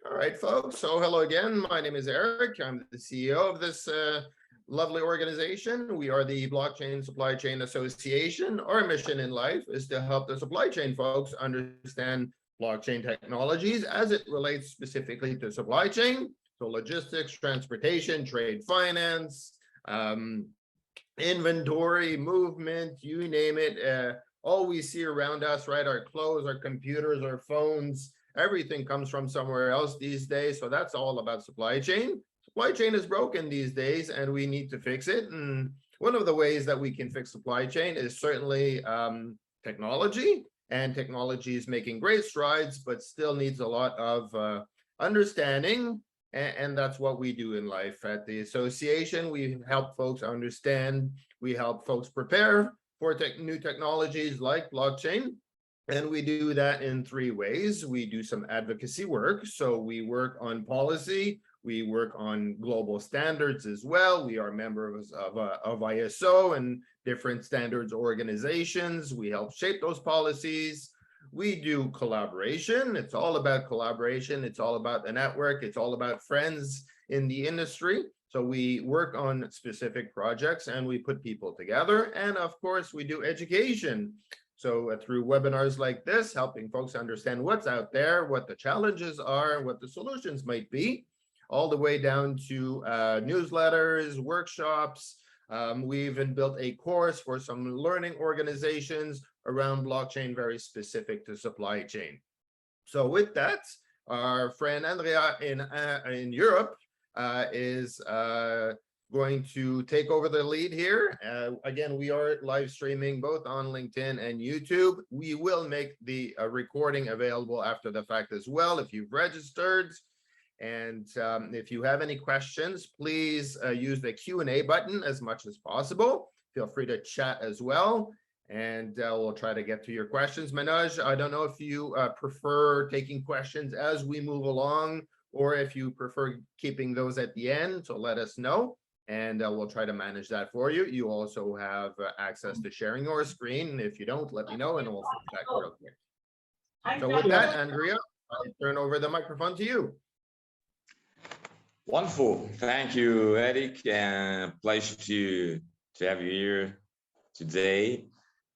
All right, folks. So hello again. My name is Eric. I'm the CEO of this lovely organization. We are the Blockchain Supply Chain Association. Our mission in life is to help the supply chain folks understand blockchain technologies as it relates specifically to supply chain. So logistics, transportation, trade finance, inventory, movement, you name it. All we see around us, right? Our clothes, our computers, our phones, everything comes from somewhere else these days. So that's all about supply chain. Supply chain is broken these days and we need to fix it. And one of the ways that we can fix supply chain is certainly technology. And technology is making great strides, but still needs a lot of understanding. And that's what we do in life. At the association, we help folks understand, we help folks prepare for new technologies like blockchain. And we do that in three ways. We do some advocacy work. So we work on policy, we work on global standards as well. We are members of ISO and different standards organizations. We help shape those policies. We do collaboration. It's all about collaboration. It's all about the network. It's all about friends in the industry. So we work on specific projects and we put people together. And of course, we do education. So through webinars like this, helping folks understand what's out there, what the challenges are, what the solutions might be, all the way down to newsletters, workshops. We even built a course for some learning organizations around blockchain, very specific to supply chain. So with that, our friend Andrea in Europe is going to take over the lead here. Again, we are live streaming both on LinkedIn and YouTube. We will make the recording available after the fact as well if you've registered. And if you have any questions, please use the Q&A button as much as possible. Feel free to chat as well. And we'll try to get to your questions. Manoj, I don't know if you prefer taking questions as we move along, or if you prefer keeping those at the end, so let us know. And we'll try to manage that for you. You also have access to sharing your screen. If you don't, let me know and we'll fix that real quick. So with that, Andrea, I turn over the microphone to you. Wonderful. Thank you, Eric. Pleasure to have you here today.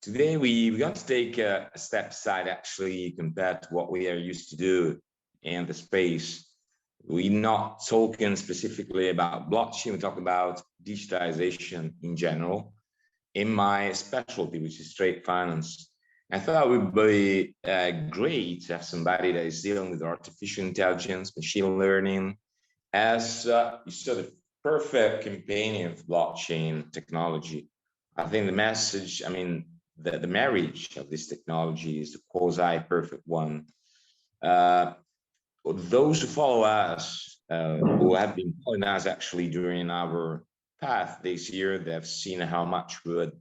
Today, we're going to take a step aside, actually, compared to what we are used to do in the space. We're not talking specifically about blockchain, we talk about digitization in general. In my specialty, which is trade finance, I thought it would be great to have somebody that is dealing with artificial intelligence, machine learning, as sort of perfect companion of blockchain technology. I think the message, I mean, the marriage of this technology is the quasi-perfect one. Those who follow us, who have been following us actually during our path this year, they've seen how much we went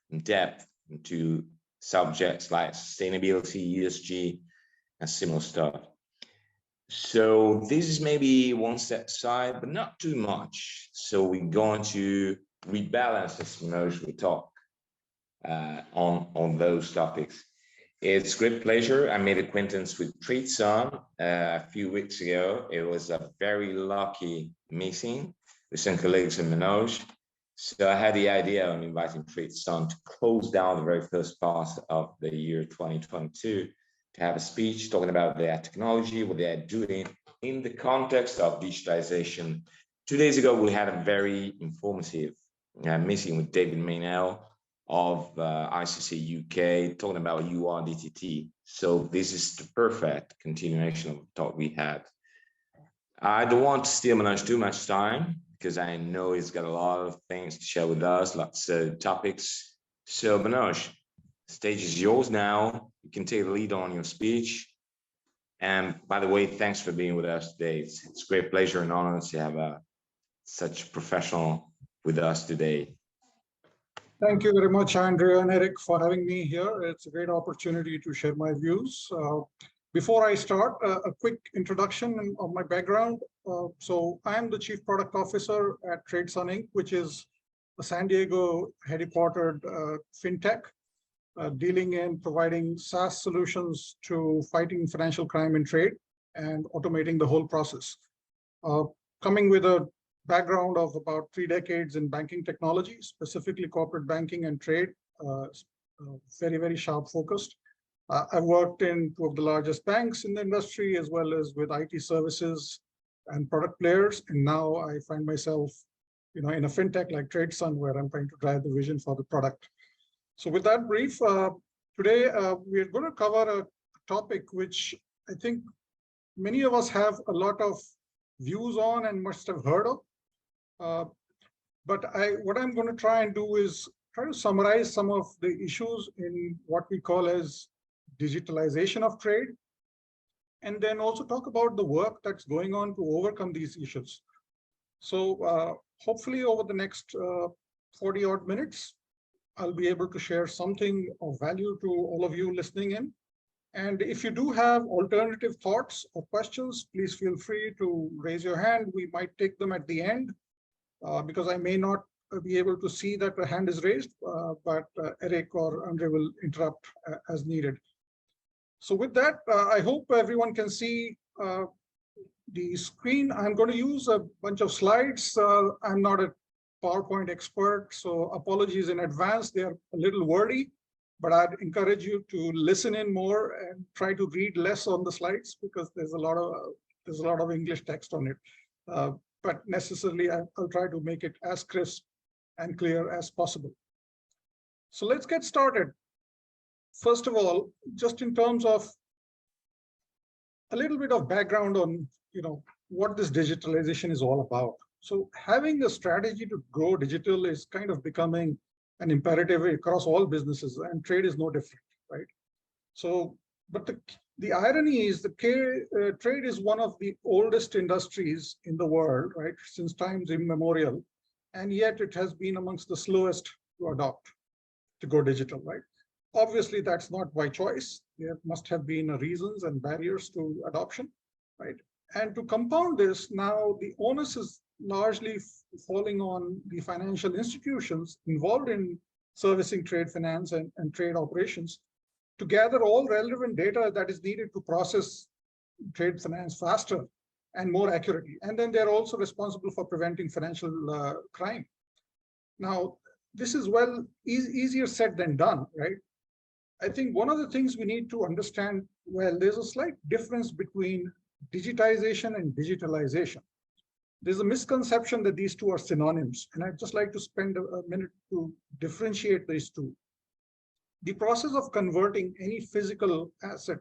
in depth into subjects like sustainability, ESG, and similar stuff. So this is maybe one step aside, but not too much. So we're going to rebalance this Manoj we talk on those topics. It's great pleasure. I made acquaintance with TradeSun a few weeks ago. It was a very lucky meeting with some colleagues in Manoj. So I had the idea of inviting TradeSun to close down the very first part of the year 2022 to have a speech talking about their technology, what they're doing in the context of digitization. 2 days ago, we had a very informative meeting with David Maynell of ICC UK, talking about URDTT. So this is the perfect continuation of the talk we had. I don't want to steal Manoj too much time, because I know he's got a lot of things to share with us, lots of topics. So Manoj, the stage is yours now. You can take the lead on your speech. And by the way, thanks for being with us today. It's a great pleasure and honor to have such a professional with us today. Thank you very much, Andrea and Eric, for having me here. It's a great opportunity to share my views. Before I start, a quick introduction of my background. So I am the Chief Product Officer at TradeSun Inc., which is a San Diego headquartered fintech dealing in providing SaaS solutions to fighting financial crime in trade. and automating the whole process. Coming with a background of about 3 decades in banking technology, specifically corporate banking and trade, very, very sharp focused. I've worked in 2 of the largest banks in the industry, as well as with IT services and product players. And now I find myself, in a fintech like TradeSun, where I'm trying to drive the vision for the product. So with that brief, today we're going to cover a topic which I think many of us have a lot of views on and must have heard of. But what I'm going to try and do is try to summarize some of the issues in what we call as digitalization of trade, and then also talk about the work that's going on to overcome these issues. So hopefully over the next 40 odd minutes, I'll be able to share something of value to all of you listening in. And if you do have alternative thoughts or questions, please feel free to raise your hand. We might take them at the end because I may not be able to see that a hand is raised, but Eric or Andre will interrupt as needed. So with that, I hope everyone can see the screen. I'm going to use a bunch of slides. I'm not a PowerPoint expert, so apologies in advance. They are a little wordy, but I'd encourage you to listen in more and try to read less on the slides because there's a lot of English text on it. But necessarily, I'll try to make it as crisp and clear as possible. So let's get started. First of all, just in terms of a little bit of background on what this digitalization is all about. So having a strategy to grow digital is kind of becoming an imperative across all businesses, and trade is no different, right? So, but the irony is that trade is one of the oldest industries in the world, right, since times immemorial, and yet it has been amongst the slowest to adopt, to go digital, right? Obviously, that's not by choice. There must have been reasons and barriers to adoption, right? And to compound this, now the onus is largely falling on the financial institutions involved in servicing trade finance and trade operations to gather all relevant data that is needed to process trade finance faster and more accurately. And then they're also responsible for preventing financial crime. Now, this is easier said than done, right? I think one of the things we need to understand, there's a slight difference between digitization and digitalization. There's a misconception that these two are synonyms, and I'd just like to spend a minute to differentiate these two. The process of converting any physical asset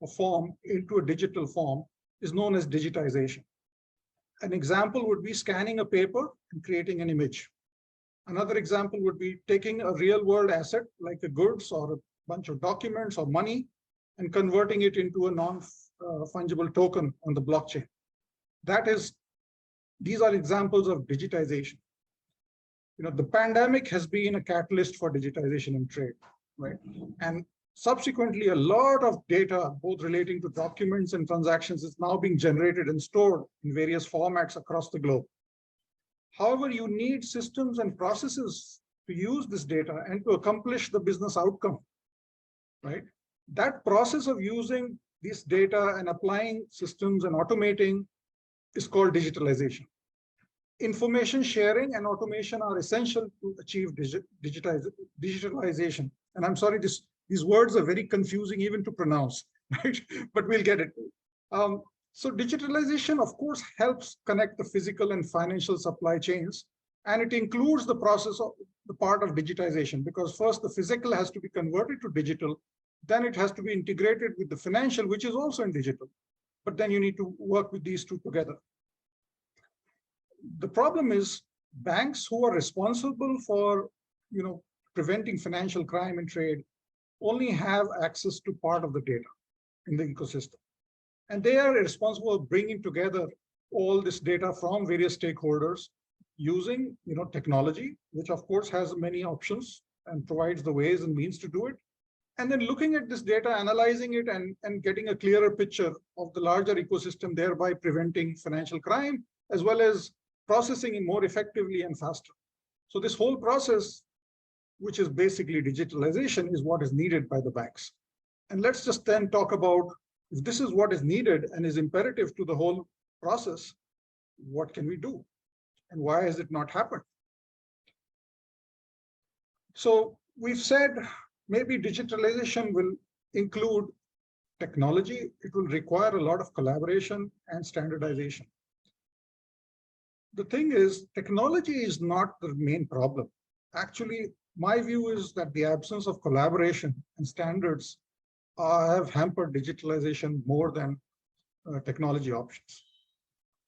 or form into a digital form is known as digitization. An example would be scanning a paper and creating an image. Another example would be taking a real world asset like a goods or a bunch of documents or money and converting it into a non-fungible token on the blockchain. These are examples of digitization. The pandemic has been a catalyst for digitization in trade, right? And subsequently, a lot of data, both relating to documents and transactions, is now being generated and stored in various formats across the globe. However, you need systems and processes to use this data and to accomplish the business outcome, right? That process of using this data and applying systems and automating is called digitalization. Information sharing and automation are essential to achieve digitalization. And I'm sorry, these words are very confusing even to pronounce, right? But we'll get it. So digitalization, of course, helps connect the physical and financial supply chains, and it includes the process of the part of digitization, because first the physical has to be converted to digital, then it has to be integrated with the financial, which is also in digital. But then you need to work with these two together. The problem is banks who are responsible for, preventing financial crime and trade only have access to part of the data in the ecosystem. And they are responsible for bringing together all this data from various stakeholders using, technology, which of course has many options and provides the ways and means to do it. And then looking at this data, analyzing it, and getting a clearer picture of the larger ecosystem, thereby preventing financial crime, as well as processing it more effectively and faster. So this whole process, which is basically digitalization, is what is needed by the banks. And let's just then talk about if this is what is needed and is imperative to the whole process, what can we do? And why has it not happened? So we've said maybe digitalization will include technology. It will require a lot of collaboration and standardization. The thing is, technology is not the main problem. Actually, my view is that the absence of collaboration and standards have hampered digitalization more than technology options.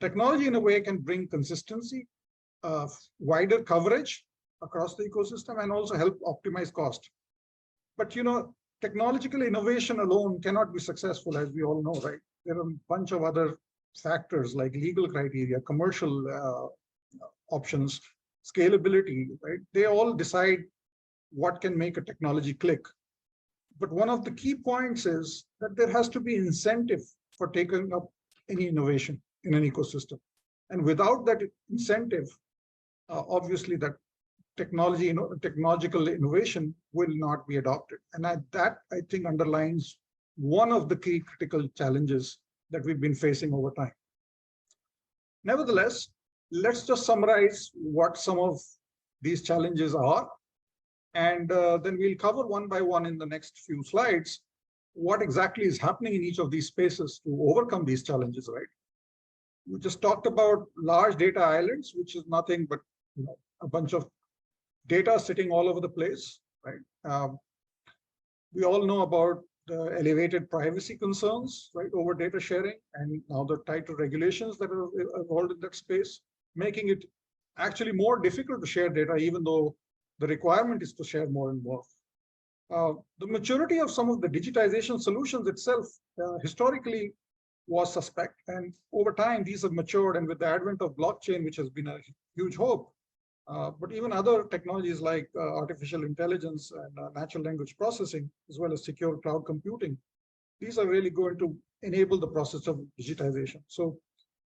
Technology, in a way, can bring consistency, wider coverage across the ecosystem, and also help optimize cost. But technological innovation alone cannot be successful, as we all know, right? There are a bunch of other factors like legal criteria, commercial options, scalability, right? They all decide what can make a technology click. But one of the key points is that there has to be incentive for taking up any innovation in an ecosystem. And without that incentive, obviously that technological innovation will not be adopted. And that, I think, underlines one of the key critical challenges that we've been facing over time. Nevertheless, let's just summarize what some of these challenges are. And then we'll cover one by one in the next few slides what exactly is happening in each of these spaces to overcome these challenges, right? We just talked about large data islands, which is nothing but a bunch of data sitting all over the place, right? We all know about the elevated privacy concerns, right, over data sharing, and now the tighter regulations that are involved in that space, making it actually more difficult to share data, even though the requirement is to share more and more. The maturity of some of the digitization solutions itself historically was suspect, and over time these have matured, and with the advent of blockchain, which has been a huge hope, but even other technologies like artificial intelligence and natural language processing, as well as secure cloud computing, these are really going to enable the process of digitization. So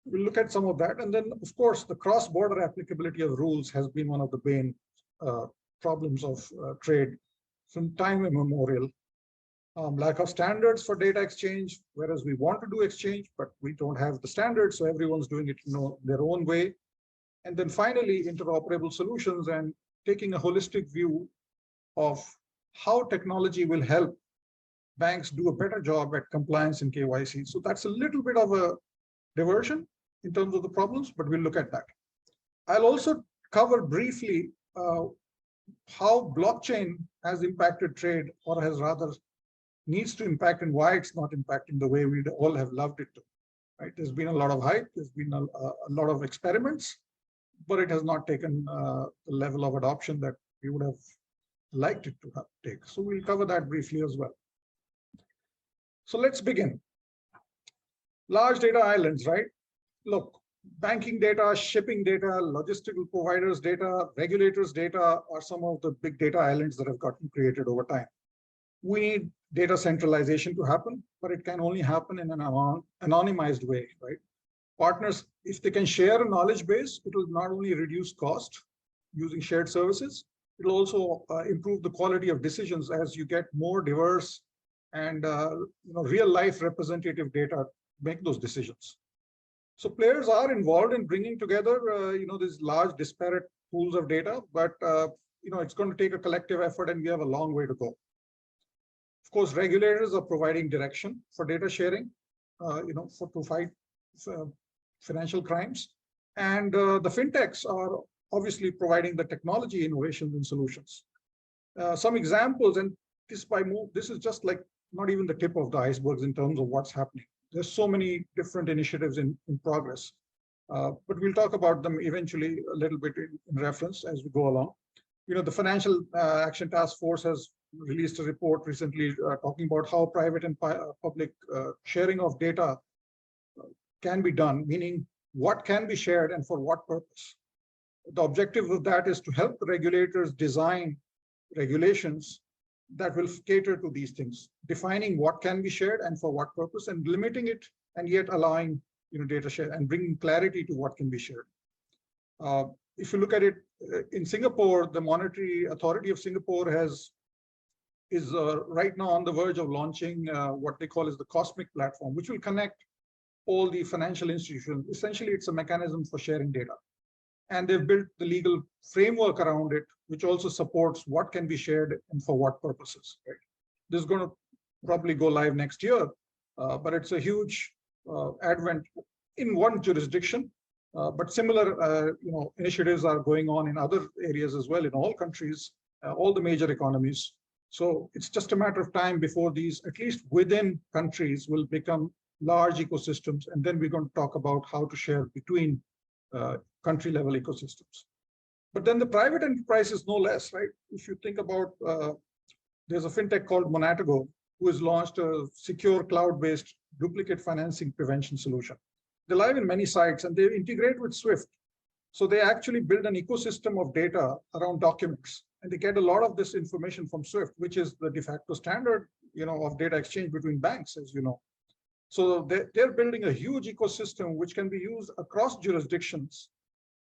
we'll look at some of that. And then, of course, the cross-border applicability of rules has been one of the main problems of trade from time immemorial. Lack of standards for data exchange, whereas we want to do exchange, but we don't have the standards, so everyone's doing it their own way. And then finally, interoperable solutions and taking a holistic view of how technology will help banks do a better job at compliance and KYC. So that's a little bit of a diversion in terms of the problems, but we'll look at that. I'll also cover briefly how blockchain has impacted trade, or has rather needs to impact, and why it's not impacting the way we all have loved it to. Right? There's been a lot of hype, there's been a lot of experiments, but it has not taken the level of adoption that we would have liked it to take. So we'll cover that briefly as well. So let's begin. Large data islands, right? Look, banking data, shipping data, logistical providers data, regulators data are some of the big data islands that have gotten created over time. We need data centralization to happen, but it can only happen in an anonymized way, right? Partners, if they can share a knowledge base, it will not only reduce cost using shared services, it will also improve the quality of decisions as you get more diverse and real life representative data to make those decisions. So players are involved in bringing together these large disparate pools of data, but it's going to take a collective effort, and we have a long way to go. Of course, regulators are providing direction for data sharing, to fight financial crimes, and the fintechs are obviously providing the technology innovations and solutions. Some examples, and this is just like not even the tip of the icebergs in terms of what's happening. There's so many different initiatives in progress, but we'll talk about them eventually a little bit in reference as we go along. The Financial Action Task Force has released a report recently talking about how private and public sharing of data can be done, meaning what can be shared and for what purpose. The objective of that is to help the regulators design regulations that will cater to these things, defining what can be shared and for what purpose, and limiting it, and yet allowing data share and bringing clarity to what can be shared. If you look at it in Singapore, the Monetary Authority of Singapore has is right now on the verge of launching what they call as the Cosmic platform, which will connect all the financial institutions. Essentially, it's a mechanism for sharing data. And they've built the legal framework around it, which also supports what can be shared and for what purposes. Right? This is going to probably go live next year, but it's a huge advent in one jurisdiction. But similar initiatives are going on in other areas as well, in all countries, all the major economies. So it's just a matter of time before these, at least within countries, will become large ecosystems. And then we're going to talk about how to share between country level ecosystems. But then the private enterprise is no less, right? If you think about, there's a fintech called Monatago, who has launched a secure cloud-based duplicate financing prevention solution. They're live in many sites and they integrate with Swift. So they actually build an ecosystem of data around documents. And they get a lot of this information from Swift, which is the de facto standard, of data exchange between banks, as you know. So they're building a huge ecosystem which can be used across jurisdictions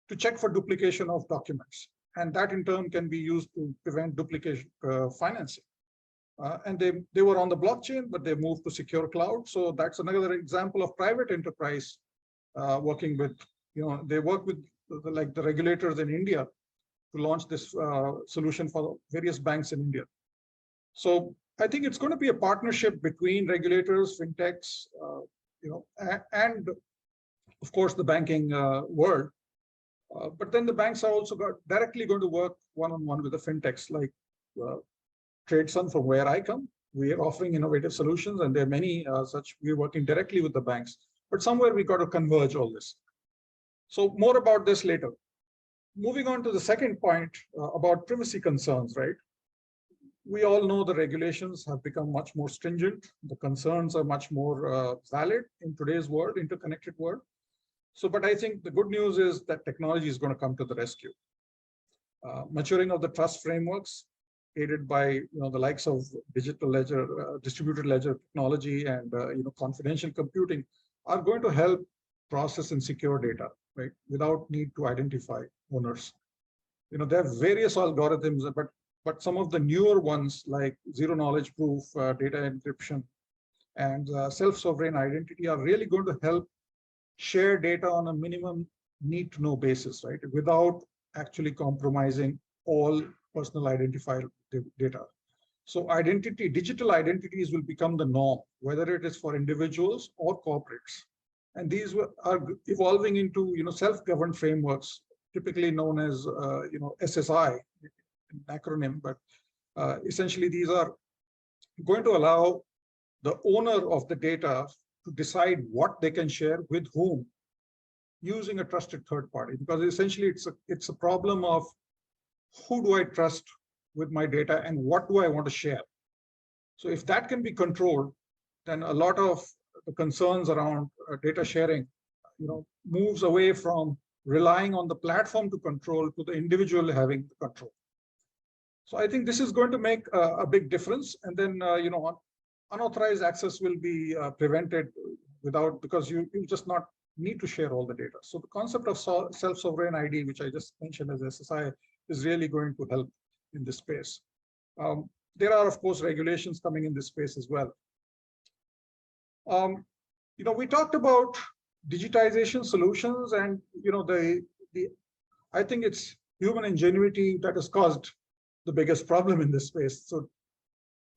to check for duplication of documents. And that in turn can be used to prevent duplication financing. And they were on the blockchain, but they moved to secure cloud. So that's another example of private enterprise working with, they work with the regulators in India to launch this solution for various banks in India. So I think it's going to be a partnership between regulators, fintechs, and of course the banking world. But then the banks are also directly going to work one-on-one with the fintechs, like TradeSun, from where I come. We are offering innovative solutions, and there are many such. We're working directly with the banks, but somewhere we got to converge all this. So more about this later. Moving on to the second point about privacy concerns, right? We all know the regulations have become much more stringent. The concerns are much more valid in today's world, interconnected world. So, but I think the good news is that technology is going to come to the rescue. Maturing of the trust frameworks, aided by the likes of digital ledger, distributed ledger technology, and confidential computing, are going to help process and secure data, right, without need to identify owners. There are various algorithms, but some of the newer ones like zero knowledge proof, data encryption, and self-sovereign identity are really going to help share data on a minimum need to know basis, right, without actually compromising all personal identifiable data. So digital identities will become the norm, whether it is for individuals or corporates. And these are evolving into self-governed frameworks, typically known as SSI, an acronym, but essentially these are going to allow the owner of the data to decide what they can share with whom, using a trusted third party, because essentially it's a problem of who do I trust with my data and what do I want to share. So if that can be controlled, then a lot of the concerns around data sharing, moves away from relying on the platform to control to the individual having the control. So I think this is going to make a big difference. And then, unauthorized access will be prevented because you just not need to share all the data. So the concept of self-sovereign ID, which I just mentioned as SSI, is really going to help in this space. There are, of course, regulations coming in this space as well. We talked about digitization solutions, and I think it's human ingenuity that has caused the biggest problem in this space. So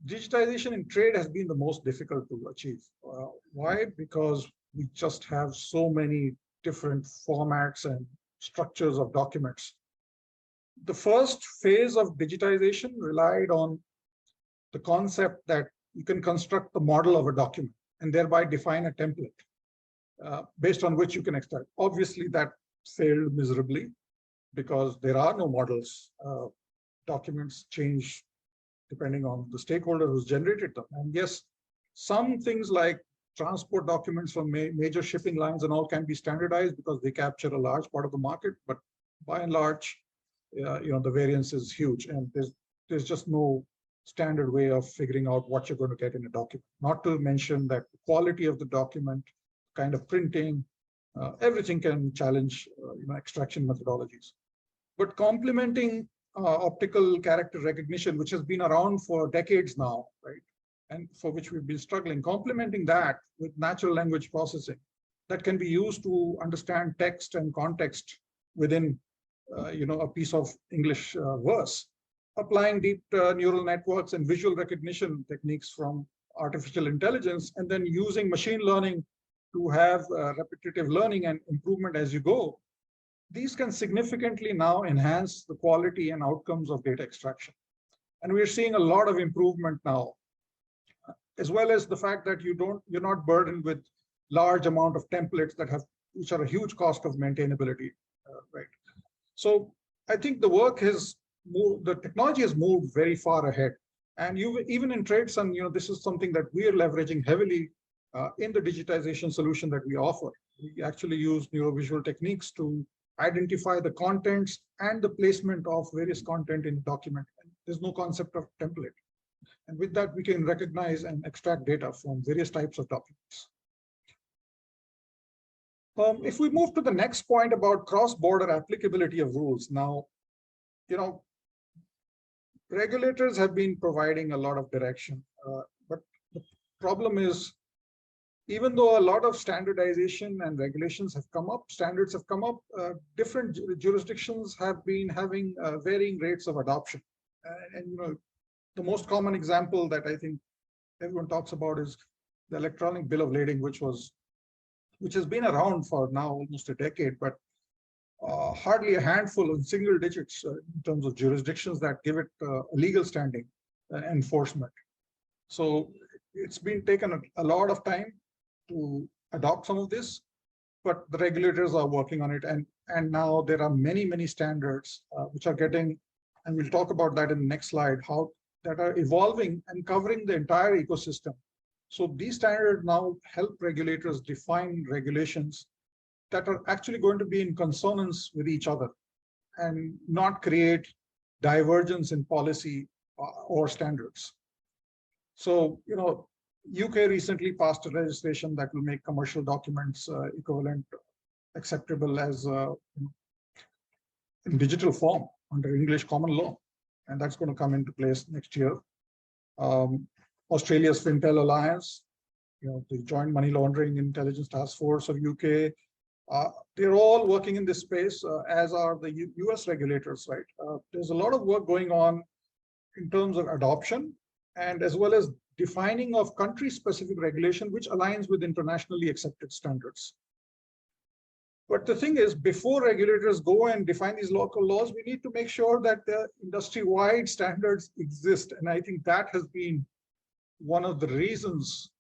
digitization in trade has been the most difficult to achieve. Why? Because we just have so many different formats and structures of documents. The first phase of digitization relied on the concept that you can construct the model of a document and thereby define a template based on which you can extract. Obviously, that failed miserably because there are no models. Documents change depending on the stakeholder who's generated them. And yes, some things like transport documents from major shipping lines and all can be standardized because they capture a large part of the market. But by and large, the variance is huge, and there's just no standard way of figuring out what you're going to get in a document. Not to mention that the quality of the document, kind of printing, everything can challenge extraction methodologies. But complementing optical character recognition, which has been around for decades now, right? And for which we've been struggling, complementing that with natural language processing that can be used to understand text and context within a piece of English verse, applying deep neural networks and visual recognition techniques from artificial intelligence, and then using machine learning to have repetitive learning and improvement as you go. These can significantly now enhance the quality and outcomes of data extraction. And we're seeing a lot of improvement now, as well as the fact that you're not burdened with large amount of templates which are a huge cost of maintainability, right? So I think the work the technology has moved very far ahead. And even in TradeSun, this is something that we are leveraging heavily in the digitization solution that we offer. We actually use neurovisual techniques to identify the contents and the placement of various content in the document. And there's no concept of template. And with that, we can recognize and extract data from various types of documents. If we move to the next point about cross-border applicability of rules, now, regulators have been providing a lot of direction, but the problem is, even though a lot of standardization and regulations have come up, standards have come up, different jurisdictions have been having varying rates of adoption. And the most common example that I think everyone talks about is the electronic bill of lading, which has been around for now almost a decade, but hardly a handful of single digits in terms of jurisdictions that give it a legal standing enforcement. So it's been taken a lot of time to adopt some of this, but the regulators are working on it. And now there are many standards which are getting, and we'll talk about that in the next slide, how that are evolving and covering the entire ecosystem. So these standards now help regulators define regulations that are actually going to be in consonance with each other and not create divergence in policy or standards. So, UK recently passed a legislation that will make commercial documents equivalent, acceptable as in digital form under English common law. And that's going to come into place next year. Australia's Fintel Alliance, the Joint Money Laundering Intelligence Task Force of UK, they're all working in this space, as are the US regulators, right? There's a lot of work going on in terms of adoption and as well as defining of country-specific regulation, which aligns with internationally accepted standards. But the thing is, before regulators go and define these local laws, we need to make sure that the industry-wide standards exist. And I think that has been one of the reasons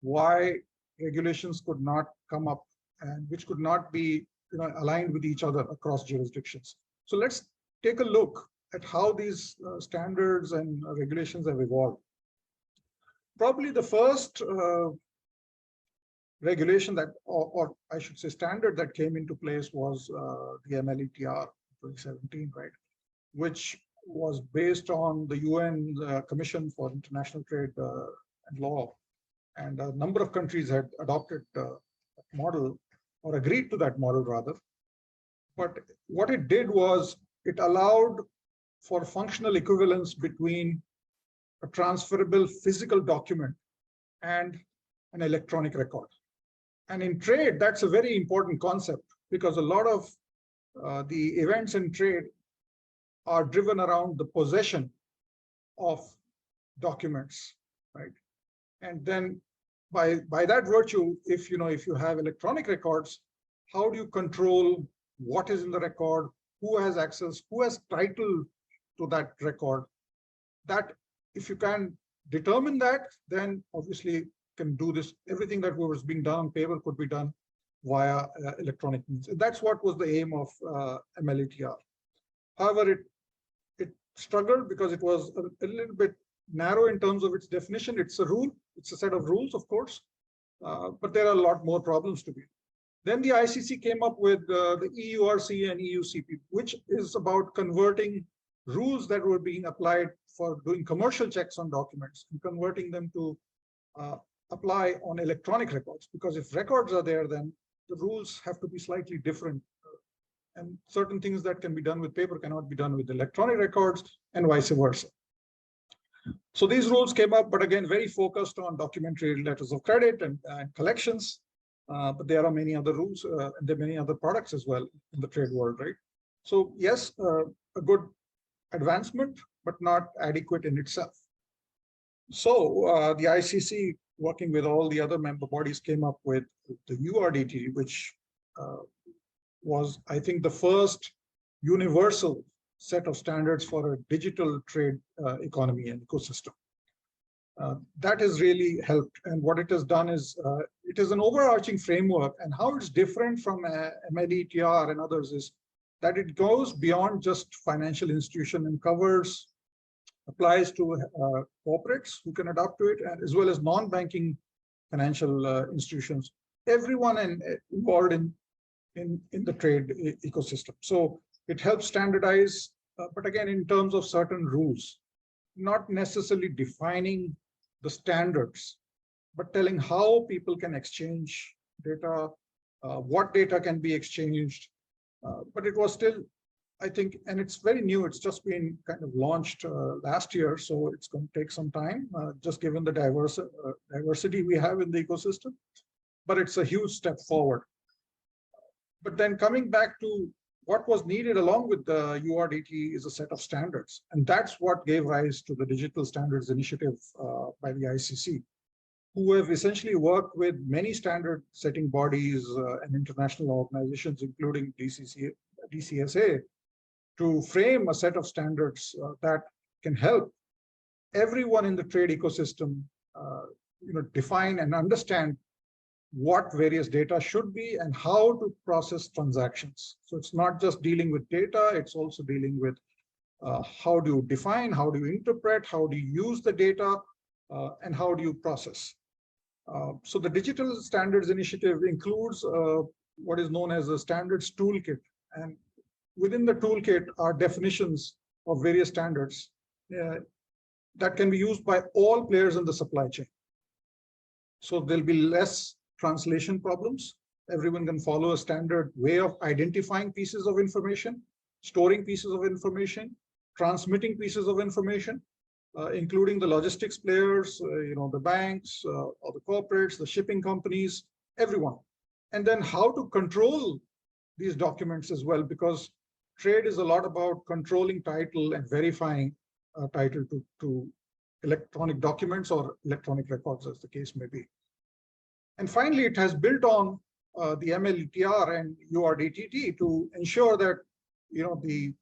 why regulations could not come up and which could not be aligned with each other across jurisdictions. So let's take a look at how these standards and regulations have evolved. Probably the first regulation that, or I should say standard that came into place was the MLETR 2017, right? Which was based on the UN Commission for International Trade and Law. And a number of countries had adopted that model or agreed to that model rather. But what it did was it allowed for functional equivalence between a transferable physical document and an electronic record. And in trade, that's a very important concept because a lot of the events in trade are driven around the possession of documents, right? And then by that virtue, if you have electronic records, how do you control what is in the record, who has access, who has title to that record? That if you can determine that, then obviously can do this. Everything that was being done on paper could be done via electronic means. That's what was the aim of MLETR. However, it struggled because it was a little bit narrow in terms of its definition. It's a rule, it's a set of rules, of course, but there are a lot more problems to be. Then the ICC came up with the EURC and EUCP, which is about converting rules that were being applied for doing commercial checks on documents and converting them to apply on electronic records. Because if records are there, then the rules have to be slightly different. And certain things that can be done with paper cannot be done with electronic records, and vice versa. So these rules came up, but again, very focused on documentary letters of credit and collections. But there are many other rules, and there are many other products as well in the trade world, right? So yes, a good advancement, but not adequate in itself. So the ICC, working with all the other member bodies, came up with the URDT, which was, I think, the first universal set of standards for a digital trade economy and ecosystem. That has really helped. And what it has done is, it is an overarching framework, and how it's different from MLETR and others is that it goes beyond just financial institution and applies to corporates who can adapt to it, as well as non-banking financial institutions, everyone involved in the trade ecosystem. So it helps standardize, but again, in terms of certain rules, not necessarily defining the standards, but telling how people can exchange data, what data can be exchanged. But it was still, I think, and it's very new, it's just been kind of launched last year, so it's going to take some time, just given the diversity we have in the ecosystem, but it's a huge step forward. But then coming back to what was needed along with the URDT is a set of standards, and that's what gave rise to the Digital Standards Initiative by the ICC, who have essentially worked with many standard setting bodies and international organizations, including DCSA, to frame a set of standards that can help everyone in the trade ecosystem define and understand what various data should be and how to process transactions. So it's not just dealing with data, it's also dealing with how do you define, how do you interpret, how do you use the data, and how do you process. So the Digital Standards Initiative includes what is known as a standards toolkit, and within the toolkit are definitions of various standards that can be used by all players in the supply chain. So there'll be less translation problems. Everyone can follow a standard way of identifying pieces of information, storing pieces of information, transmitting pieces of information, including the logistics players, the banks, or the corporates, the shipping companies, everyone. And then how to control these documents as well, because trade is a lot about controlling title and verifying title to electronic documents or electronic records, as the case may be. And finally, it has built on the MLETR and URDTT to ensure that the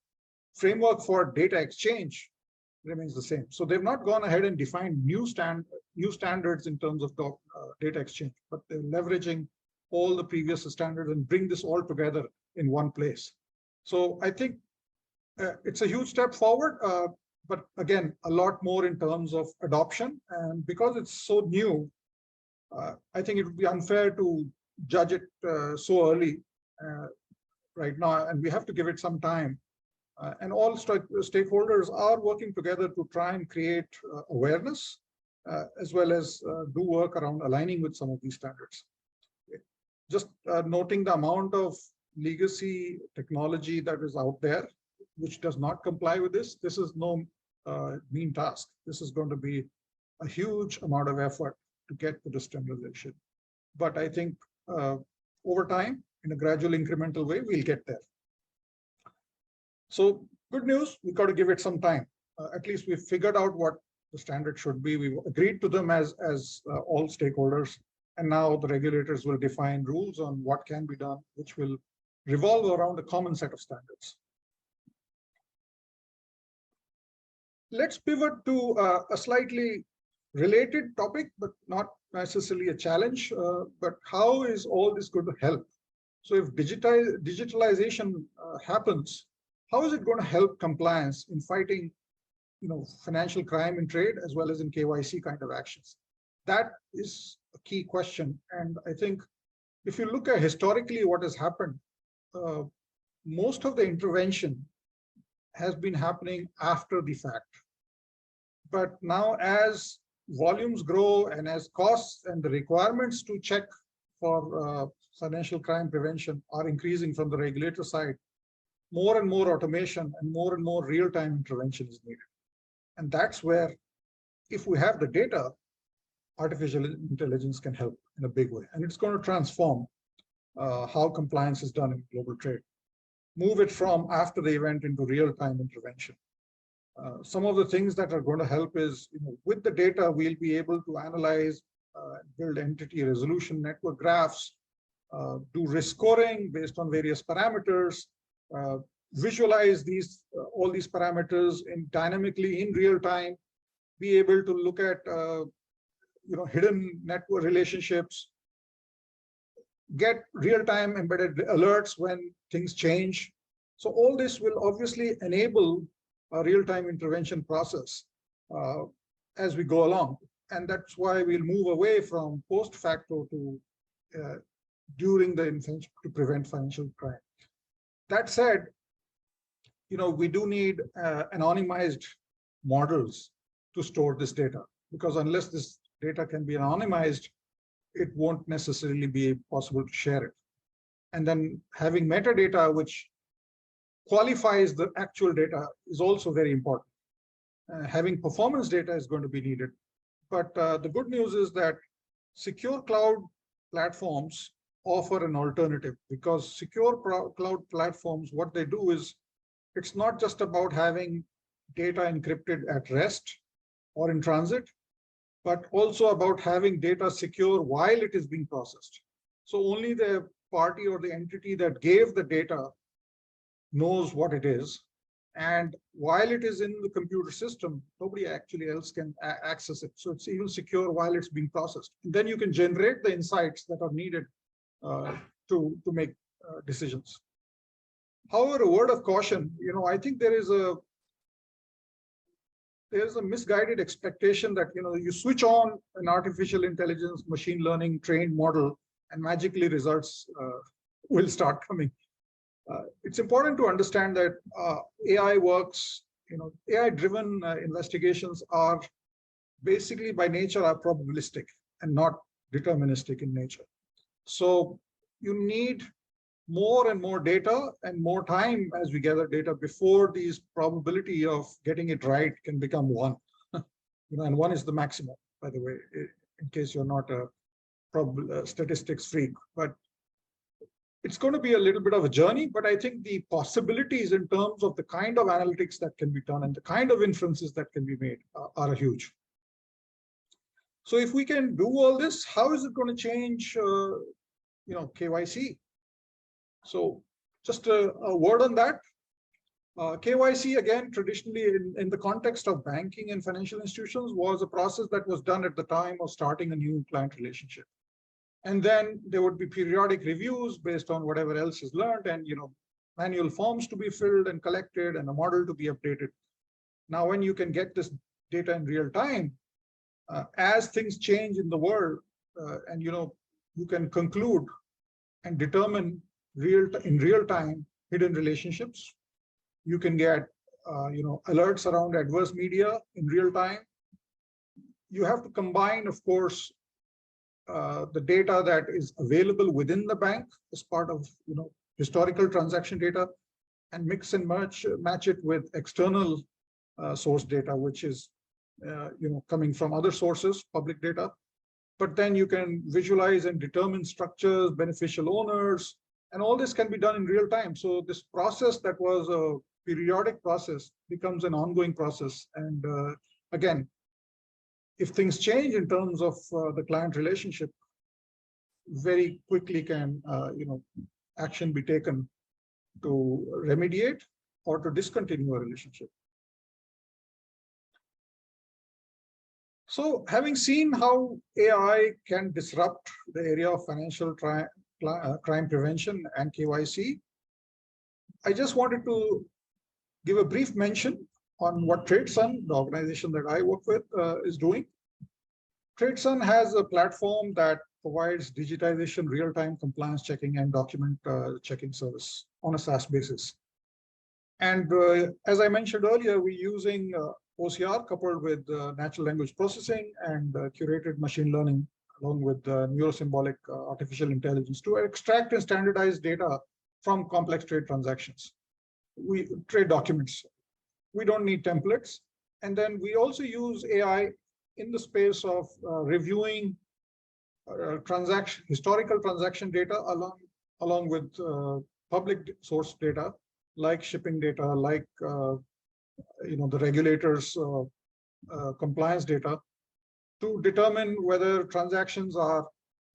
framework for data exchange remains the same. So they've not gone ahead and defined new standards in terms of data exchange, but they're leveraging all the previous standards and bring this all together in one place. So I think it's a huge step forward, but again, a lot more in terms of adoption. And because it's so new, I think it would be unfair to judge it so early right now, and we have to give it some time. And all stakeholders are working together to try and create awareness, as well as do work around aligning with some of these standards. Just noting the amount of legacy technology that is out there, which does not comply with this. This is no mean task. This is going to be a huge amount of effort to get to the standardization. But I think over time, in a gradual incremental way, we'll get there. So good news, we got to give it some time. At least we've figured out what the standard should be. We've agreed to them as all stakeholders. And now the regulators will define rules on what can be done, which will revolve around a common set of standards. Let's pivot to a slightly related topic, but not necessarily a challenge. But how is all this going to help? So if digitalization happens, how is it going to help compliance in fighting financial crime in trade as well as in KYC kind of actions? That is a key question. And I think if you look at historically what has happened, most of the intervention has been happening after the fact. But now as volumes grow and as costs and the requirements to check for financial crime prevention are increasing from the regulator side, more and more automation and more real-time intervention is needed. And that's where, if we have the data, artificial intelligence can help in a big way. And it's going to transform how compliance is done in global trade. Move it from after the event into real-time intervention. Some of the things that are going to help is, with the data, we'll be able to analyze, build entity resolution network graphs, do risk scoring based on various parameters, visualize all these parameters dynamically in real time, be able to look at hidden network relationships, get real-time embedded alerts when things change. So all this will obviously enable a real-time intervention process as we go along. And that's why we'll move away from post-facto to during the intervention to prevent financial crime. That said, we do need anonymized models to store this data, because unless this data can be anonymized, it won't necessarily be possible to share it. And then having metadata which qualifies the actual data is also very important. Having performance data is going to be needed. But the good news is that secure cloud platforms offer an alternative, because secure cloud platforms, what they do is, it's not just about having data encrypted at rest or in transit, but also about having data secure while it is being processed. So only the party or the entity that gave the data knows what it is. And while it is in the computer system, nobody actually else can access it. So it's even secure while it's being processed. And then you can generate the insights that are needed to make decisions. However, a word of caution, I think there's a misguided expectation that you switch on an artificial intelligence, machine learning trained model, and magically results will start coming. It's important to understand that AI works. AI-driven investigations are basically by nature are probabilistic and not deterministic in nature. So you need more and more data and more time as we gather data before these probability of getting it right can become 1. And 1 is the maximum, by the way, in case you're not a statistics freak. But it's going to be a little bit of a journey, but I think the possibilities in terms of the kind of analytics that can be done and the kind of inferences that can be made are huge. So if we can do all this, how is it going to change KYC? So just a word on that. KYC, again, traditionally in the context of banking and financial institutions, was a process that was done at the time of starting a new client relationship. And then there would be periodic reviews based on whatever else is learned, and manual forms to be filled and collected and a model to be updated. Now, when you can get this data in real time, as things change in the world, and you can conclude and determine in real time hidden relationships. You can get alerts around adverse media in real time. You have to combine, of course, the data that is available within the bank as part of historical transaction data, and mix and match it with external source data, which is coming from other sources, public data. But then you can visualize and determine structures, beneficial owners, and all this can be done in real time. So this process that was a periodic process becomes an ongoing process. And again, if things change in terms of the client relationship, very quickly can action be taken to remediate or to discontinue a relationship. So having seen how AI can disrupt the area of financial crime prevention and KYC, I just wanted to give a brief mention on what TradeSun, the organization that I work with, is doing. TradeSun has a platform that provides digitization, real-time compliance checking, and document checking service on a SaaS basis. And as I mentioned earlier, we're using OCR coupled with natural language processing and curated machine learning, along with neurosymbolic artificial intelligence, to extract and standardize data from complex trade transactions. trade documents. We don't need templates. And then we also use AI in the space of reviewing historical transaction data along with public source data, like shipping data, like the regulators' compliance data, to determine whether transactions are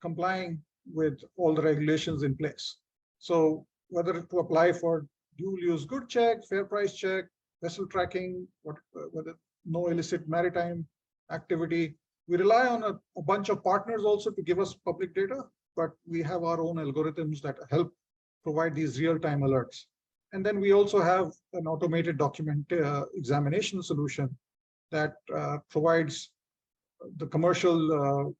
complying with all the regulations in place. So whether to apply for dual use good check, fair price check, vessel tracking, whether no illicit maritime activity. We rely on a bunch of partners also to give us public data, but we have our own algorithms that help provide these real-time alerts. And then we also have an automated document examination solution that provides the commercial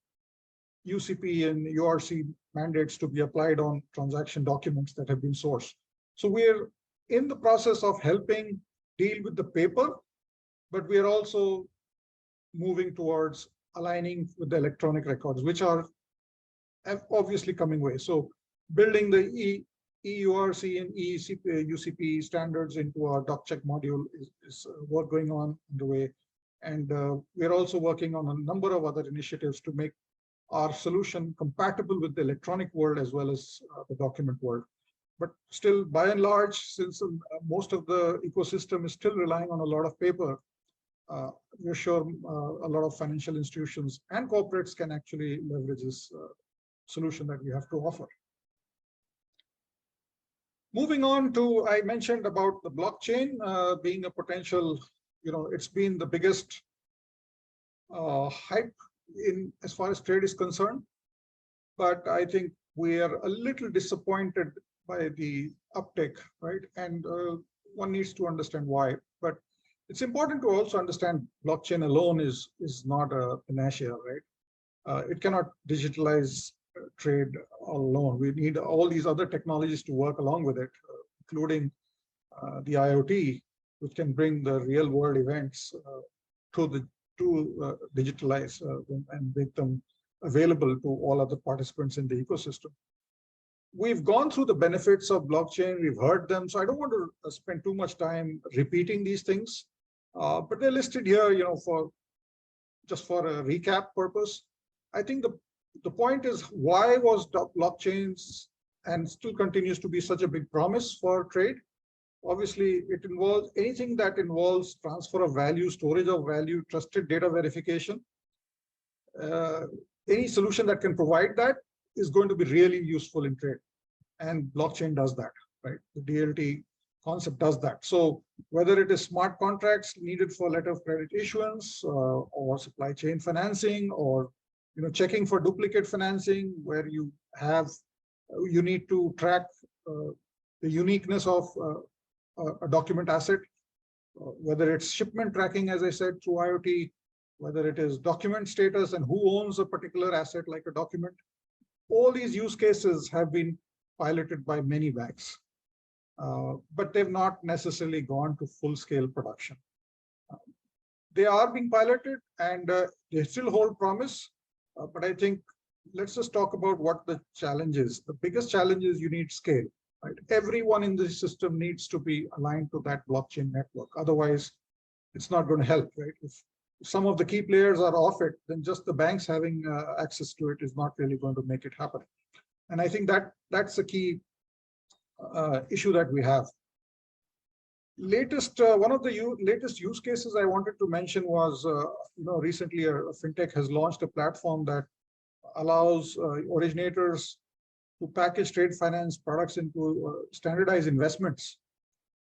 UCP and URC mandates to be applied on transaction documents that have been sourced. So we're in the process of helping deal with the paper, but we are also moving towards aligning with the electronic records, which are obviously coming way. So building the EURC and UCP standards into our doc check module is work going on the way. And we're also working on a number of other initiatives to make our solution compatible with the electronic world as well as the document world. But still, by and large, since most of the ecosystem is still relying on a lot of paper, we're sure a lot of financial institutions and corporates can actually leverage this solution that we have to offer. Moving on to, I mentioned about the blockchain being a potential, it's been the biggest hype as far as trade is concerned. But I think we are a little disappointed by the uptake, right? And one needs to understand why. But it's important to also understand blockchain alone is not a panacea, right? It cannot digitalize trade alone. We need all these other technologies to work along with it, including the IoT, which can bring the real world events to digitalize and make them available to all other participants in the ecosystem. We've gone through the benefits of blockchain, we've heard them, so I don't want to spend too much time repeating these things, but they're listed here, just for a recap purpose. I think the point is, why was blockchains and still continues to be such a big promise for trade? Obviously, it involves anything that involves transfer of value, storage of value, trusted data verification. Any solution that can provide that is going to be really useful in trade. And blockchain does that, right? The DLT concept does that. So whether it is smart contracts needed for letter of credit issuance or supply chain financing, or checking for duplicate financing, where you need to track the uniqueness of a document asset, whether it's shipment tracking, as I said, through IoT, whether it is document status and who owns a particular asset like a document. All these use cases have been piloted by many banks, but they've not necessarily gone to full-scale production. They are being piloted and they still hold promise, but I think let's just talk about what the challenge is. The biggest challenge is you need scale, right? Everyone in the system needs to be aligned to that blockchain network. Otherwise, it's not going to help, right? If some of the key players are off it, then just the banks having access to it is not really going to make it happen. And I think that's a key issue that we have. One of the latest use cases I wanted to mention was, recently a fintech has launched a platform that allows originators to package trade finance products into standardized investments.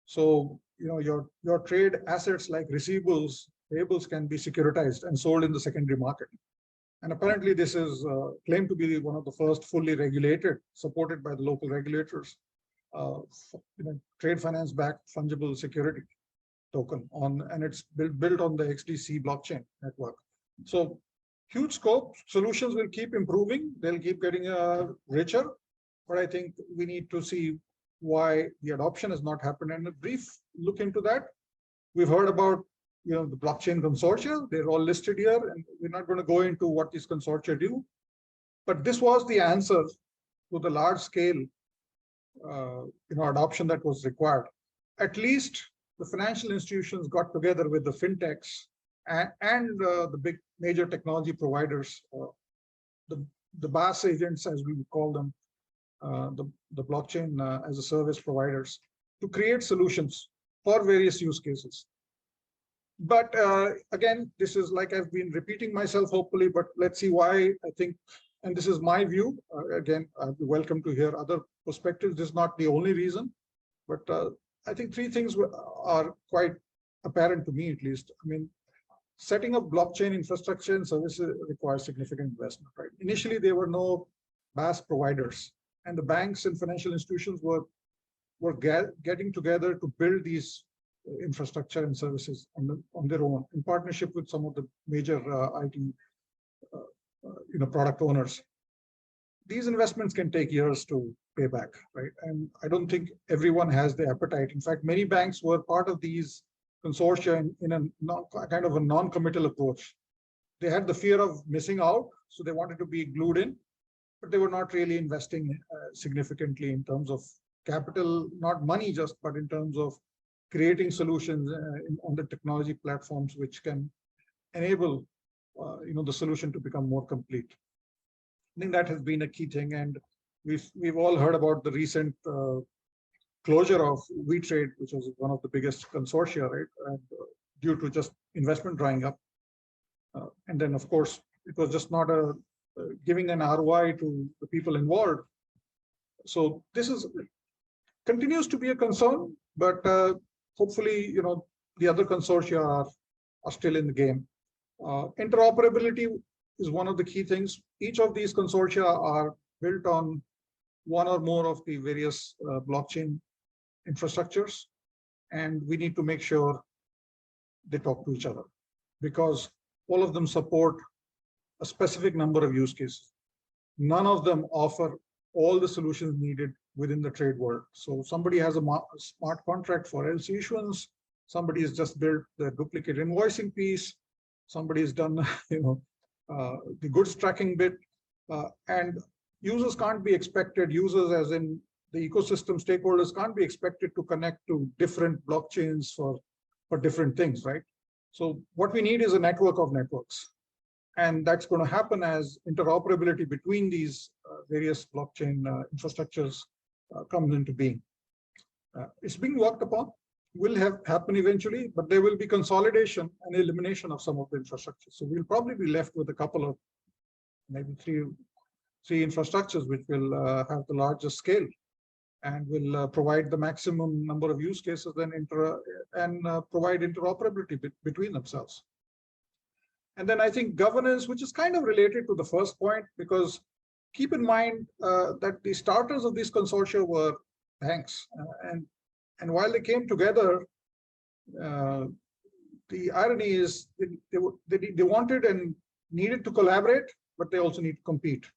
So, your trade assets like receivables, payables can be securitized and sold in the secondary market. And apparently this is claimed to be one of the first fully regulated, supported by the local regulators, trade finance backed fungible security token and it's built on the XDC blockchain network. So huge scope, solutions will keep improving, they'll keep getting richer, but I think we need to see why the adoption has not happened. And a brief look into that. We've heard about the blockchain consortia, they're all listed here, and we're not going to go into what these consortia do. But this was the answer to the large scale adoption that was required. at least the financial institutions got together with the fintechs and the big major technology providers, the BaaS agents, as we would call them, the blockchain as a service providers, to create solutions for various use cases. But again, this is like I've been repeating myself, hopefully, but let's see why I think, and this is my view. Again, I'd be welcome to hear other perspectives. This is not the only reason, but I think three things are quite apparent to me, at least. I mean, setting up blockchain infrastructure and services requires significant investment, right? Initially, there were no BaaS providers, and the banks and financial institutions were getting together to build these infrastructure and services on their own, in partnership with some of the major IT product owners. These investments can take years to pay back, right? And I don't think everyone has the appetite. In fact, many banks were part of these consortia in a kind of a non-committal approach. They had the fear of missing out, so they wanted to be glued in, but they were not really investing significantly in terms of capital, not money just, but in terms of creating solutions on the technology platforms which can enable the solution to become more complete. I think that has been a key thing, and we've all heard about the recent closure of WeTrade, which was one of the biggest consortia, right? And, due to just investment drying up, and then of course it was just not giving an ROI to the people involved. So this continues to be a concern, but hopefully, the other consortia are still in the game. Interoperability is one of the key things. Each of these consortia are built on one or more of the various blockchain infrastructures, and we need to make sure they talk to each other, because all of them support a specific number of use cases. None of them offer all the solutions needed within the trade world. So somebody has a smart contract for LC issuance, somebody has just built the duplicate invoicing piece, somebody has done the goods tracking bit, and users can't be expected, users as in the ecosystem stakeholders can't be expected to connect to different blockchains for different things, right? So what we need is a network of networks. And that's going to happen as interoperability between these various blockchain infrastructures comes into being. It's being worked upon, will happen eventually, but there will be consolidation and elimination of some of the infrastructure. So we'll probably be left with a couple of, maybe three infrastructures which will have the largest scale and will provide the maximum number of use cases and provide interoperability between themselves. And then I think governance, which is kind of related to the first point, because keep in mind that the starters of these consortia were banks. And while they came together, the irony is they wanted and needed to collaborate, but they also need to compete,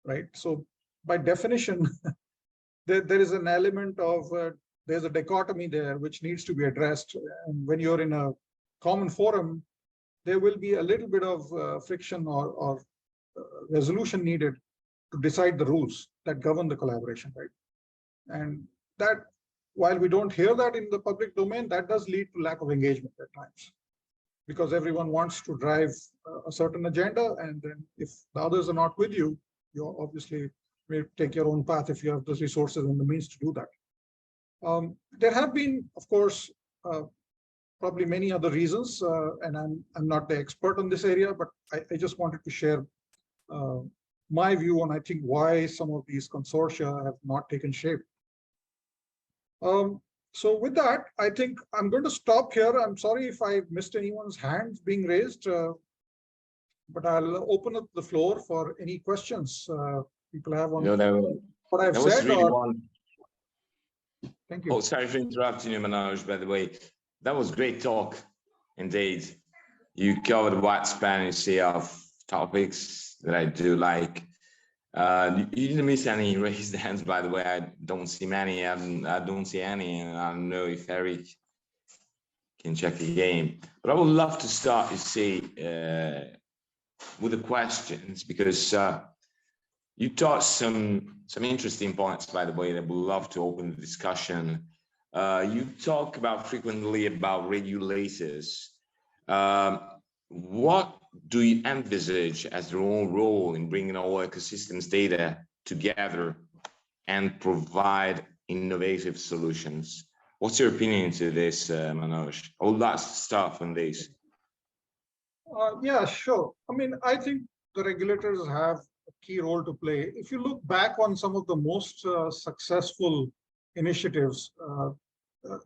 right? So by definition, there is an element of, there's a dichotomy there which needs to be addressed. And when you're in a common forum, there will be a little bit of friction or resolution needed to decide the rules that govern the collaboration, right? And that, while we don't hear that in the public domain, that does lead to lack of engagement at times, because everyone wants to drive a certain agenda, and then if the others are not with you, you obviously may take your own path if you have the resources and the means to do that. There have been, of course, probably many other reasons, and I'm not the expert on this area, but I just wanted to share my view on, I think, why some of these consortia have not taken shape. So with that, I think I'm going to stop here. I'm sorry if I missed anyone's hands being raised, but I'll open up the floor for any questions people have on what I've said. Really Thank you. Oh, sorry for interrupting you, Manoj, by the way. That was great talk, indeed. You covered a wide span of topics that I do like. You didn't miss any raised hands, by the way. I don't see many. I don't see any, and I don't know if Eric can check again. But I would love to start, you see, with the questions, because you touched some interesting points, by the way, that I would love to open the discussion You talk about frequently about regulators. What do you envisage as their own role in bringing all ecosystems data together and provide innovative solutions? What's your opinion to this, Manoj? I would like to start on this. Yeah, sure. I mean, I think the regulators have a key role to play. If you look back on some of the most successful initiatives,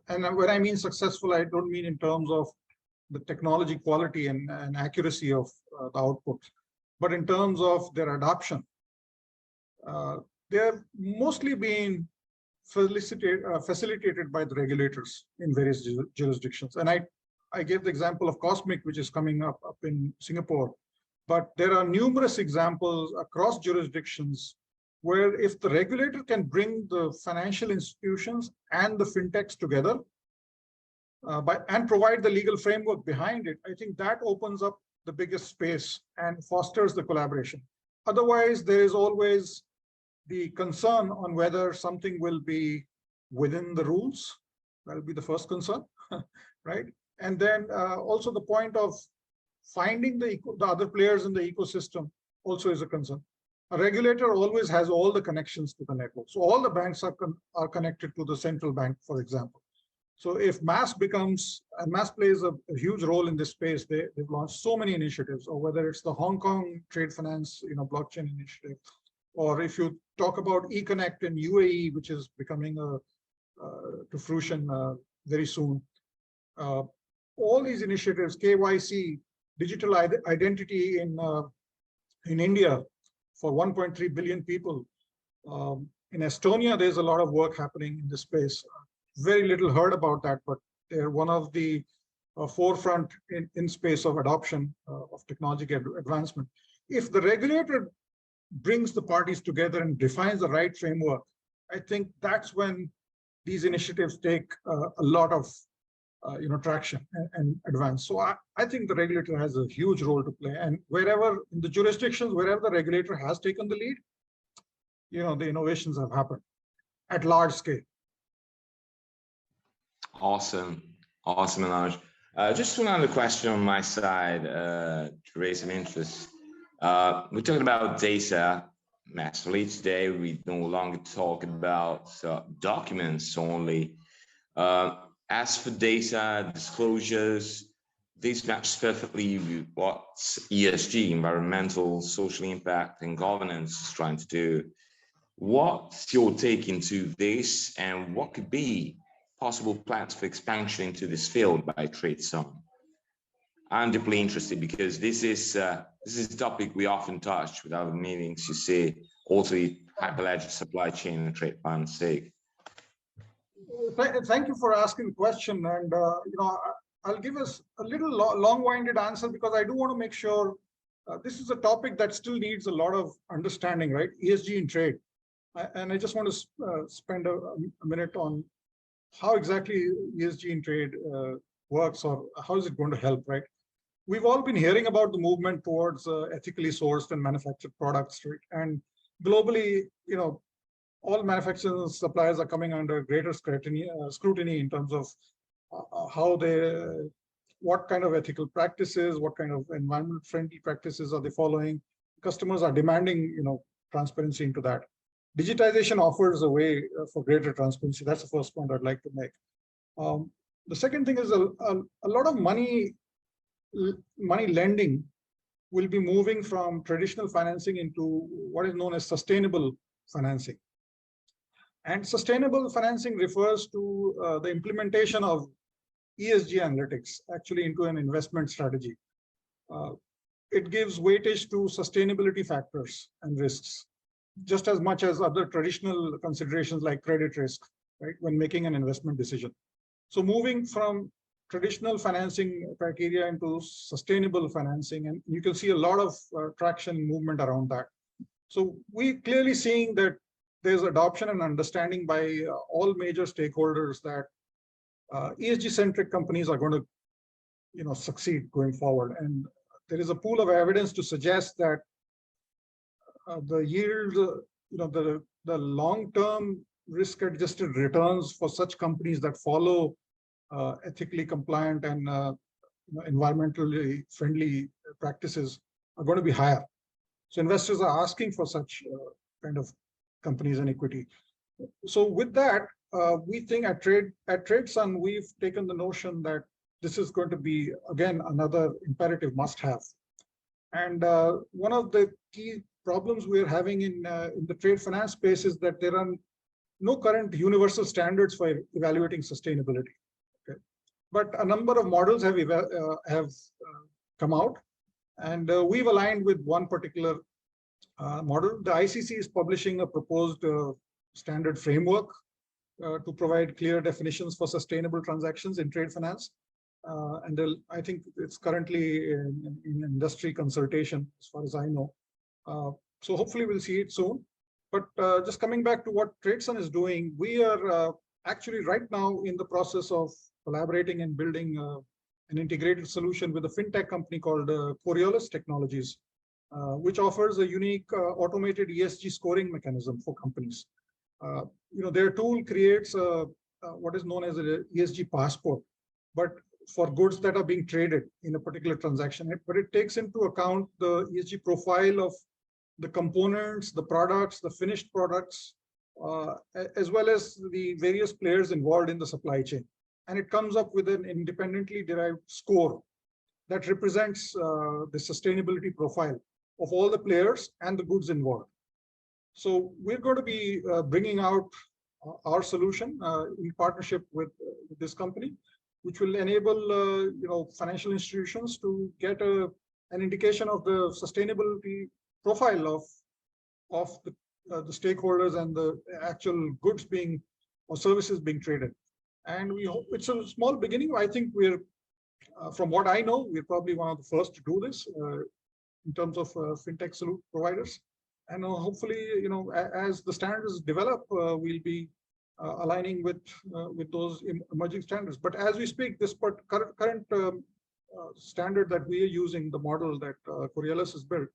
and when I mean successful, I don't mean in terms of the technology quality and accuracy of the output, but in terms of their adoption. They're mostly being facilitated by the regulators in various jurisdictions. And I gave the example of Cosmic, which is coming up in Singapore. But there are numerous examples across jurisdictions where if the regulator can bring the financial institutions and the fintechs together and provide the legal framework behind it, I think that opens up the biggest space and fosters the collaboration. Otherwise, there is always the concern on whether something will be within the rules. That'll be the first concern, right? And then also the point of finding the other players in the ecosystem also is a concern. A regulator always has all the connections to the network. So all the banks are connected to the central bank, for example. So if MAS becomes, and MAS plays a huge role in this space, they've launched so many initiatives, or whether it's the Hong Kong trade finance, blockchain initiative, or if you talk about eConnect in UAE, which is becoming to fruition very soon. All these initiatives, KYC, digital identity in India for 1.3 billion people. In Estonia, there's a lot of work happening in this space. Very little heard about that, but they're one of the forefront in space of adoption of technological advancement. If the regulator brings the parties together and defines the right framework, I think that's when these initiatives take a lot of traction and advance. So I think the regulator has a huge role to play, and wherever in the jurisdictions, wherever the regulator has taken the lead, the innovations have happened at large scale. Awesome, Manoj. Just another question on my side to raise some interest. We're talking about data massively today. We no longer talk about documents only. As for data disclosures, this matches perfectly with what ESG, environmental, social impact, and governance is trying to do. What's your take into this, and what could be possible plans for expansion into this field by TradeSun? I'm deeply interested because this is a topic we often touch with our meetings. You see, also the hyperledger supply chain and trade finance sake. Thank you for asking the question, and I'll give us a little long-winded answer because I do want to make sure this is a topic that still needs a lot of understanding, right? ESG in trade, and I just want to spend a minute on how exactly ESG in trade works, or how is it going to help, right? We've all been hearing about the movement towards ethically sourced and manufactured products, right? And globally, all manufacturers and suppliers are coming under greater scrutiny in terms of what kind of ethical practices, what kind of environment-friendly practices are they following. Customers are demanding, transparency into that. Digitization offers a way for greater transparency. That's the first point I'd like to make. The second thing is a lot of money lending will be moving from traditional financing into what is known as sustainable financing. And sustainable financing refers to the implementation of ESG analytics actually into an investment strategy. It gives weightage to sustainability factors and risks, just as much as other traditional considerations like credit risk, right, when making an investment decision. So moving from traditional financing criteria into sustainable financing, and you can see a lot of traction and movement around that. So we're clearly seeing that there's adoption and understanding by all major stakeholders that ESG-centric companies are going to, succeed going forward. And there is a pool of evidence to suggest that the yield, the long-term risk-adjusted returns for such companies that follow ethically compliant and environmentally friendly practices are going to be higher. So investors are asking for such kind of companies and equity. So with that, we think at TradeSun, we've taken the notion that this is going to be, again, another imperative must-have. And one of the key problems we're having in the trade finance space is that there are no current universal standards for evaluating sustainability. Okay. But a number of models have come out, and we've aligned with one particular model. The ICC is publishing a proposed standard framework to provide clear definitions for sustainable transactions in trade finance. And I think it's currently in industry consultation, as far as I know. So hopefully we'll see it soon. But just coming back to what TradeSun is doing, we are actually right now in the process of collaborating and building an integrated solution with a fintech company called Coriolis Technologies, which offers a unique automated ESG scoring mechanism for companies. Their tool creates what is known as an ESG passport, but for goods that are being traded in a particular transaction. But it takes into account the ESG profile of the components, the products, the finished products, as well as the various players involved in the supply chain. And it comes up with an independently derived score that represents the sustainability profile of all the players and the goods involved. So we're going to be bringing out our solution in partnership with this company, which will enable financial institutions to get an indication of the sustainability profile of the stakeholders and the actual goods being or services being traded. And we hope it's a small beginning. I think we're, from what I know, we're probably one of the first to do this in terms of fintech solution providers. And hopefully, as the standards develop, we'll be aligning with those emerging standards. But as we speak, this current standard that we are using, the model that Coriolis has built,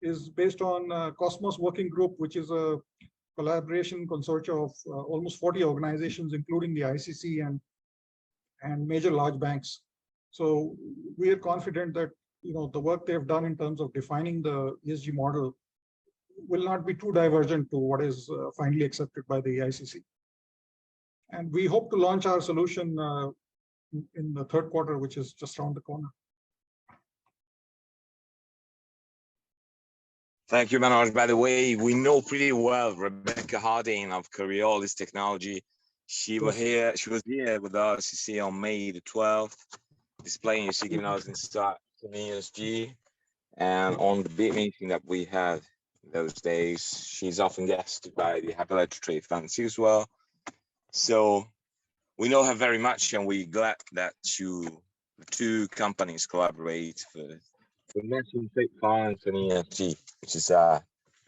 is based on Cosmos Working Group, which is a collaboration consortium of almost 40 organizations, including the ICC and major large banks. So we are confident that the work they've done in terms of defining the ESG model will not be too divergent to what is finally accepted by the ICC. And we hope to launch our solution in the third quarter, which is just around the corner. Thank you, Manoj. By the way, we know pretty well Rebecca Harding of Coriolis Technology. She was here with us, you see, on May the 12th, displaying, you see, giving us insight on ESG. And on the big meeting that we had those days, she's often guested by the Happy Letter Trade Fancy as well. So we know her very much, and we're glad that the two companies collaborate for national trade finance and ESG, which is a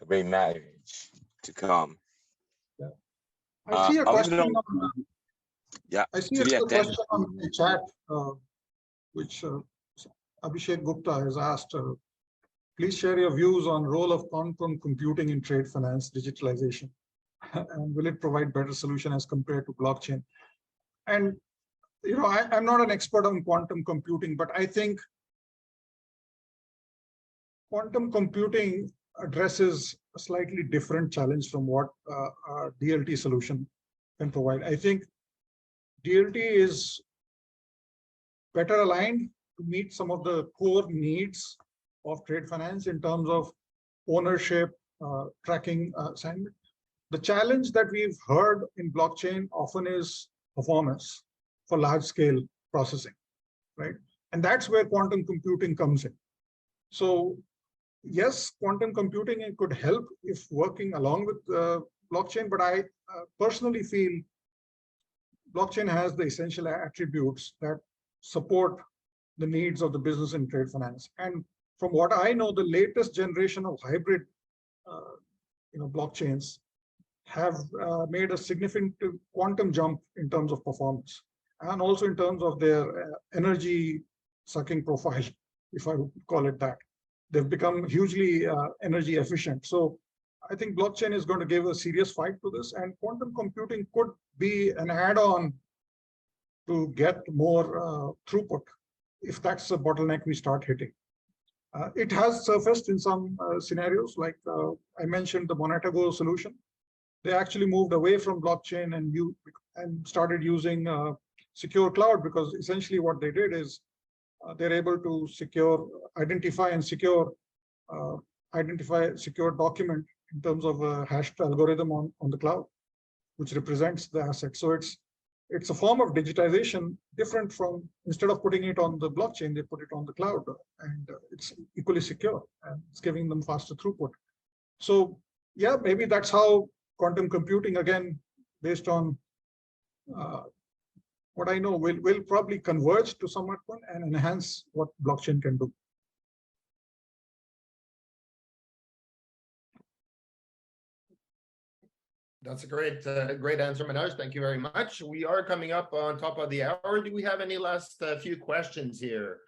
great marriage to come. Yeah. I see a question. I see a question on the chat, which Abhishek Gupta has asked. Please share your views on role of quantum computing in trade finance digitalization, and will it provide better solution as compared to blockchain? And I'm not an expert on quantum computing, but I think quantum computing addresses a slightly different challenge from what a DLT solution can provide. I think DLT is better aligned to meet some of the core needs of trade finance in terms of ownership, tracking, assignment. The challenge that we've heard in blockchain often is performance for large scale processing, right? And that's where quantum computing comes in. So yes, quantum computing could help if working along with blockchain, but I personally feel blockchain has the essential attributes that support the needs of the business in trade finance. And from what I know, the latest generation of hybrid blockchains have made a significant quantum jump in terms of performance, and also in terms of their energy sucking profile, if I would call it that. They've become hugely energy efficient. So I think blockchain is going to give a serious fight to this, and quantum computing could be an add-on to get more throughput if that's the bottleneck we start hitting. It has surfaced in some scenarios, like I mentioned the Monetago solution. They actually moved away from blockchain and started using secure cloud, because essentially what they did is they're able to identify secure document in terms of a hashed algorithm on the cloud, which represents the asset. So it's a form of digitization different from, instead of putting it on the blockchain, they put it on the cloud, and it's equally secure, and it's giving them faster throughput. So yeah, maybe that's how quantum computing, again, based on what I know, will probably converge to some point and enhance what blockchain can do. That's a great answer, Manoj. Thank you very much. We are coming up on top of the hour. Do we have any last few questions here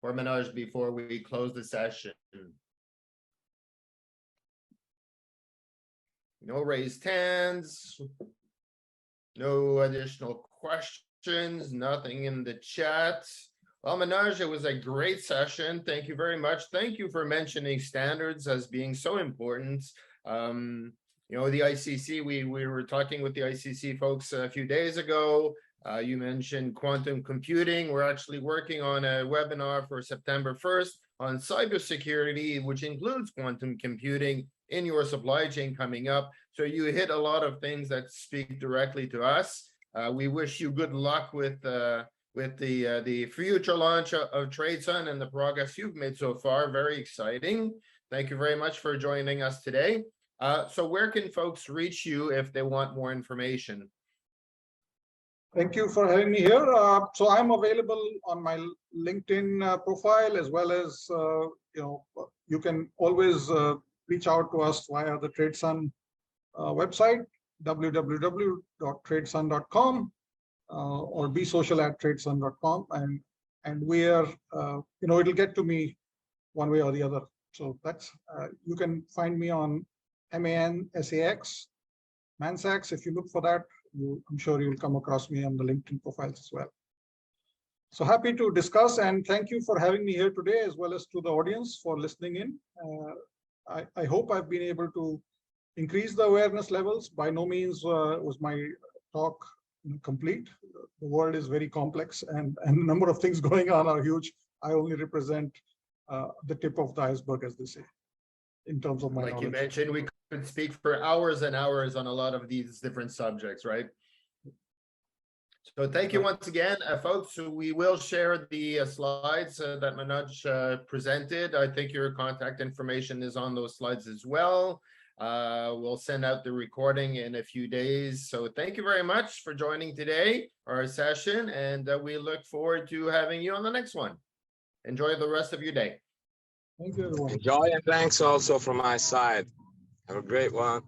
for Manoj before we close the session? No raised hands. No additional questions. Nothing in the chat. Well, Manoj, it was a great session. Thank you very much. Thank you for mentioning standards as being so important. You know, the ICC, we were talking with the ICC folks a few days ago. You mentioned quantum computing. We're actually working on a webinar for September 1st on cybersecurity, which includes quantum computing in your supply chain coming up. So you hit a lot of things that speak directly to us. We wish you good luck with the future launch of TradeSun and the progress you've made so far. Very exciting. Thank you very much for joining us today. So where can folks reach you if they want more information? Thank you for having me here. So I'm available on my LinkedIn profile, as well as, you can always reach out to us via the TradeSun website, www.tradesun.com, or besocial@tradesun.com. And we are, it'll get to me one way or the other. So that's, you can find me on MANSAX, Mansax. If you look for that, I'm sure you'll come across me on the LinkedIn profiles as well. So happy to discuss, and thank you for having me here today, as well as to the audience for listening in. I hope I've been able to increase the awareness levels. By no means was my talk complete. The world is very complex, and the number of things going on are huge. I only represent the tip of the iceberg, as they say, in terms of my knowledge. Like you mentioned, we could speak for hours and hours on a lot of these different subjects, right? So thank you once again, folks. So we will share the slides that Manoj presented. I think your contact information is on those slides as well. We'll send out the recording in a few days. So thank you very much for joining today, our session, and we look forward to having you on the next one. Enjoy the rest of your day. Thank you, everyone. Enjoy, and thanks also from my side. Have a great one.